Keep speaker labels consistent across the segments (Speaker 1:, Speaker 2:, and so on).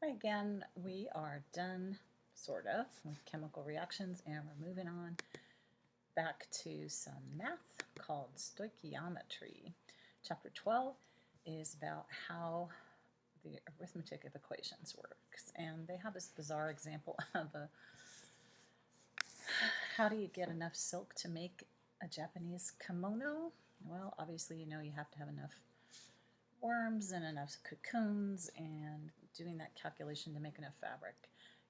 Speaker 1: Again, we are done, sort of, with chemical reactions, and we're moving on back to some math called stoichiometry. Chapter 12 is about how the arithmetic of equations works, and they have this bizarre example of how do you get enough silk to make a Japanese kimono? Well, obviously, you have to have enough worms and enough cocoons, and doing that calculation to make enough fabric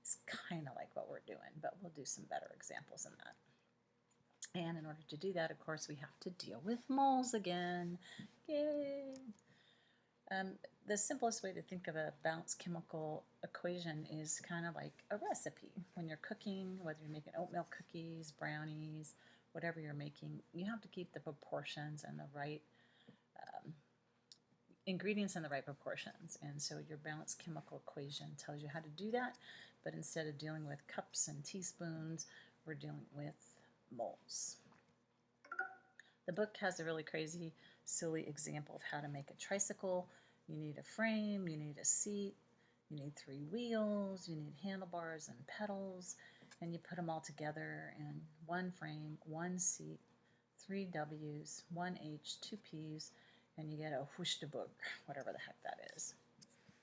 Speaker 1: is kind of like what we're doing, but we'll do some better examples than that. And in order to do that, of course, we have to deal with moles again. Yay! The simplest way to think of a balanced chemical equation is kind of like a recipe. When you're cooking, whether you're making oatmeal cookies, brownies, whatever you're making, you have to keep the proportions and the right ingredients in the right proportions. And so your balanced chemical equation tells you how to do that, but instead of dealing with cups and teaspoons, we're dealing with moles. The book has a really crazy, silly example of how to make a tricycle. You need a frame, you need a seat, you need 3 wheels, you need handlebars and pedals, and you put them all together in 1 frame, 1 seat, 3 W's, 1 H, 2 P's, and you get a whoosh de book, whatever the heck that is.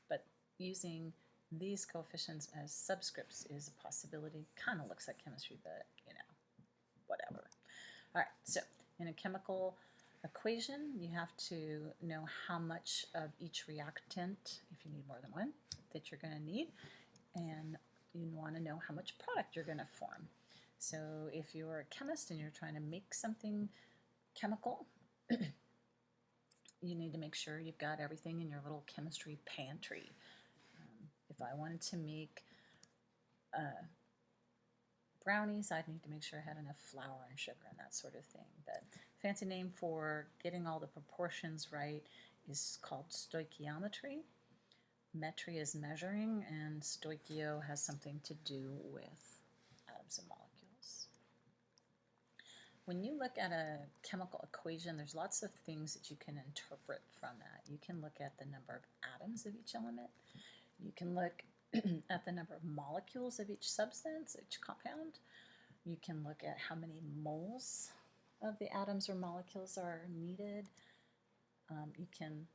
Speaker 1: But using these coefficients as subscripts is a possibility. Kind of looks like chemistry, but whatever. All right, so in a chemical equation, you have to know how much of each reactant, if you need more than one, that you're going to need, and you want to know how much product you're going to form. So if you're a chemist and you're trying to make something chemical, you need to make sure you've got everything in your little chemistry pantry. If I wanted to make brownies, I'd need to make sure I had enough flour and sugar and that sort of thing. But fancy name for getting all the proportions right is called stoichiometry. Metry is measuring, and stoichio has something to do with atoms and molecules. When you look at a chemical equation, there's lots of things that you can interpret from that. You can look at the number of atoms of each element. You can look at the number of molecules of each substance, each compound. You can look at how many moles of the atoms or molecules are needed. You can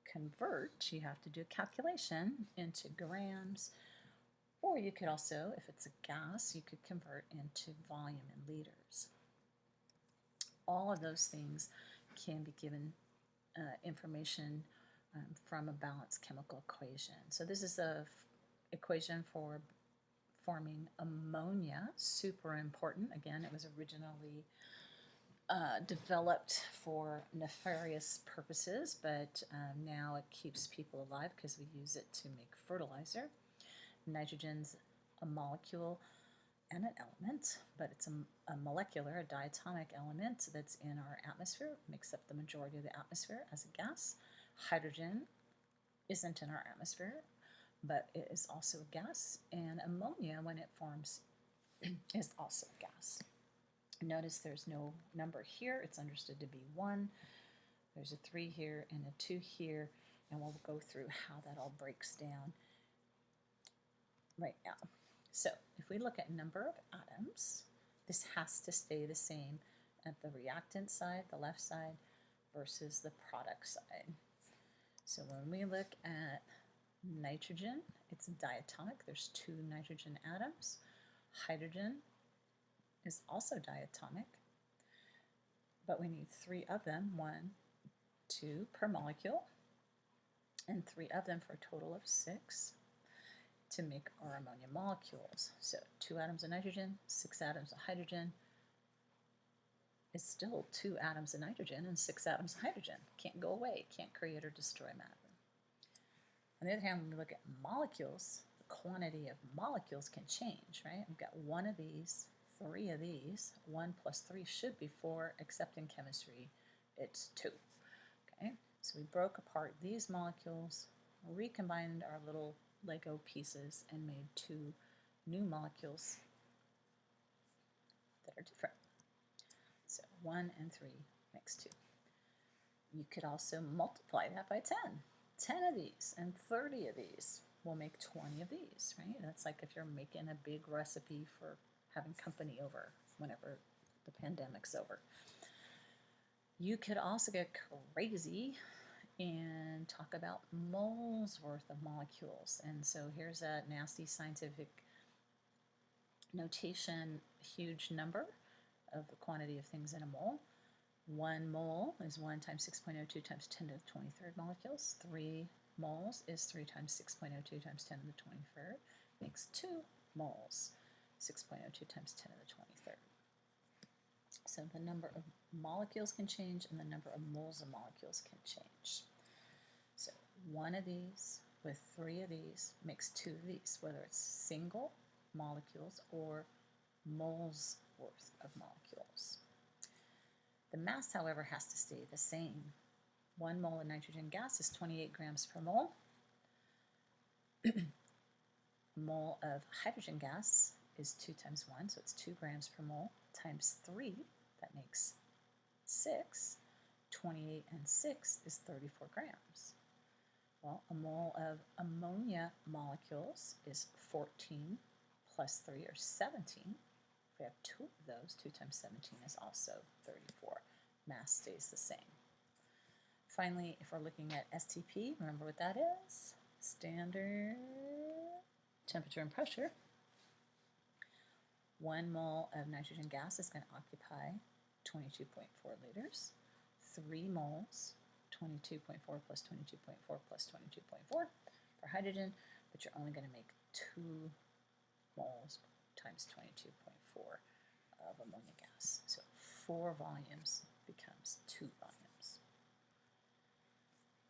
Speaker 1: convert, you have to do a calculation into grams, or you could also, if it's a gas, you could convert into volume in liters. All of those things can be given information from a balanced chemical equation. So this is a equation for forming ammonia, super important. Again, it was originally developed for nefarious purposes, but now it keeps people alive because we use it to make fertilizer. Nitrogen's a molecule and an element, but it's a molecular, a diatomic element that's in our atmosphere, makes up the majority of the atmosphere as a gas. Hydrogen isn't in our atmosphere, but it is also a gas, and ammonia, when it forms, is also a gas. Notice there's no number here. It's understood to be 1. There's a 3 here and a 2 here, and we'll go through how that all breaks down right now. So if we look at number of atoms, this has to stay the same at the reactant side, the left side, versus the product side. So when we look at nitrogen, it's diatomic. There's 2 nitrogen atoms. Hydrogen is also diatomic, but we need 3 of them, 1, 2 per molecule, and 3 of them for a total of 6 to make our ammonia molecules. So 2 atoms of nitrogen, 6 atoms of hydrogen is still 2 atoms of nitrogen and 6 atoms of hydrogen. Can't go away, can't create or destroy matter. On the other hand, when we look at molecules, the quantity of molecules can change, right? We've got 1 of these, 3 of these. 1 plus 3 should be 4, except in chemistry, it's 2. Okay, so we broke apart these molecules, recombined our little Lego pieces, and made 2 new molecules that are different. So 1 and 3 makes 2. You could also multiply that by 10 10 of these and 30 of these will make 20 of these, right? That's like if you're making a big recipe for having company over whenever the pandemic's over. You could also get crazy and talk about moles worth of molecules. And so here's a nasty scientific notation, huge number of the quantity of things in a mole. 1 mole is 1 times 6.02 times 10 to the 23rd molecules. 3 moles is 3 times 6.02 times 10 to the 23rd. Makes 2 moles, 6.02 times 10 to the 23rd. So the number of molecules can change and the number of moles of molecules can change. So 1 of these with 3 of these makes 2 of these, whether it's single molecules or moles worth of molecules. The mass, however, has to stay the same. 1 mole of nitrogen gas is 28 grams per mole. A mole of hydrogen gas is 2 times 1, so it's 2 grams per mole, times 3, that makes 6. 28 and 6 is 34 grams. Well, a mole of ammonia molecules is 14 plus 3 or 17. If we have 2 of those, 2 times 17 is also 34. Mass stays the same. Finally, if we're looking at STP, remember what that is? Standard temperature and pressure. 1 mole of nitrogen gas is going to occupy 22.4 liters. 3 moles, 22.4 plus 22.4 plus 22.4 for hydrogen, but you're only going to make 2 moles times 22.4 of ammonia gas. So 4 volumes becomes 2 volumes.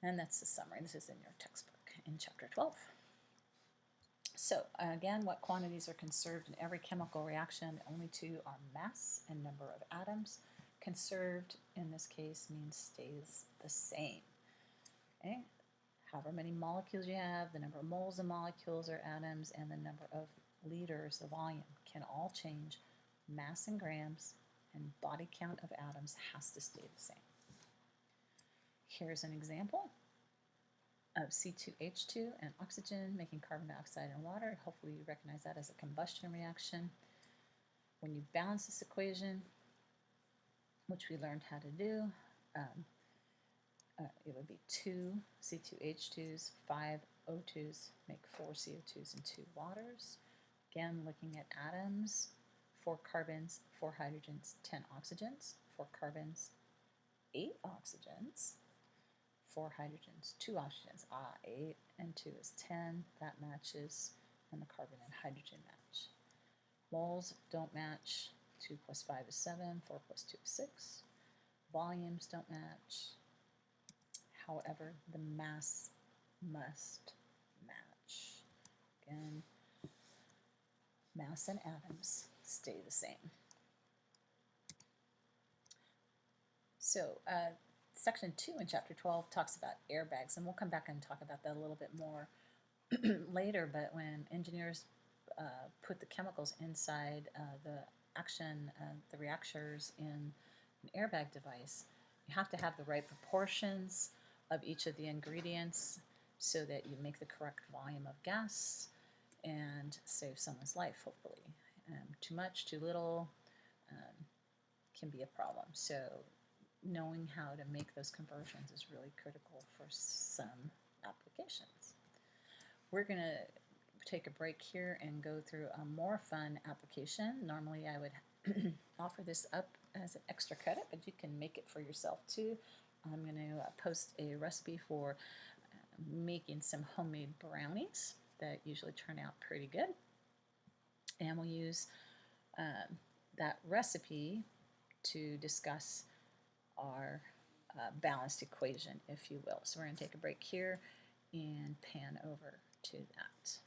Speaker 1: And that's the summary. This is in your textbook in chapter 12. So again, what quantities are conserved in every chemical reaction? The only 2 are mass and number of atoms. Conserved in this case means stays the same. Okay? However many molecules you have, the number of moles of molecules or atoms, and the number of liters of volume can all change. Mass in grams and body count of atoms has to stay the same. Here's an example of C2H2 and oxygen making carbon dioxide and water. Hopefully you recognize that as a combustion reaction. When you balance this equation, which we learned how to do, it would be 2 C2H2s, 5 O2s, make 4 CO2s and 2 waters. Again, looking at atoms, 4 carbons, 4 hydrogens, 10 oxygens, 4 carbons, 8 oxygens, 4 hydrogens, 2 oxygens. 8 and 2 is 10. That matches, and the carbon and hydrogen match. Moles don't match. 2 plus 5 is 7. 4 plus 2 is 6. Volumes don't match. However, the mass must match. Again, mass and atoms stay the same. So section 2 in chapter 12 talks about airbags, and we'll come back and talk about that a little bit more later, but when engineers put the chemicals inside the reactors in an airbag device, you have to have the right proportions of each of the ingredients so that you make the correct volume of gas and save someone's life, hopefully. Too much, too little can be a problem. So knowing how to make those conversions is really critical for some applications. We're going to take a break here and go through a more fun application. Normally I would offer this up as an extra credit, but you can make it for yourself too. I'm going to post a recipe for making some homemade brownies that usually turn out pretty good. And we'll use that recipe to discuss our balanced equation, if you will. So we're going to take a break here and pan over to that.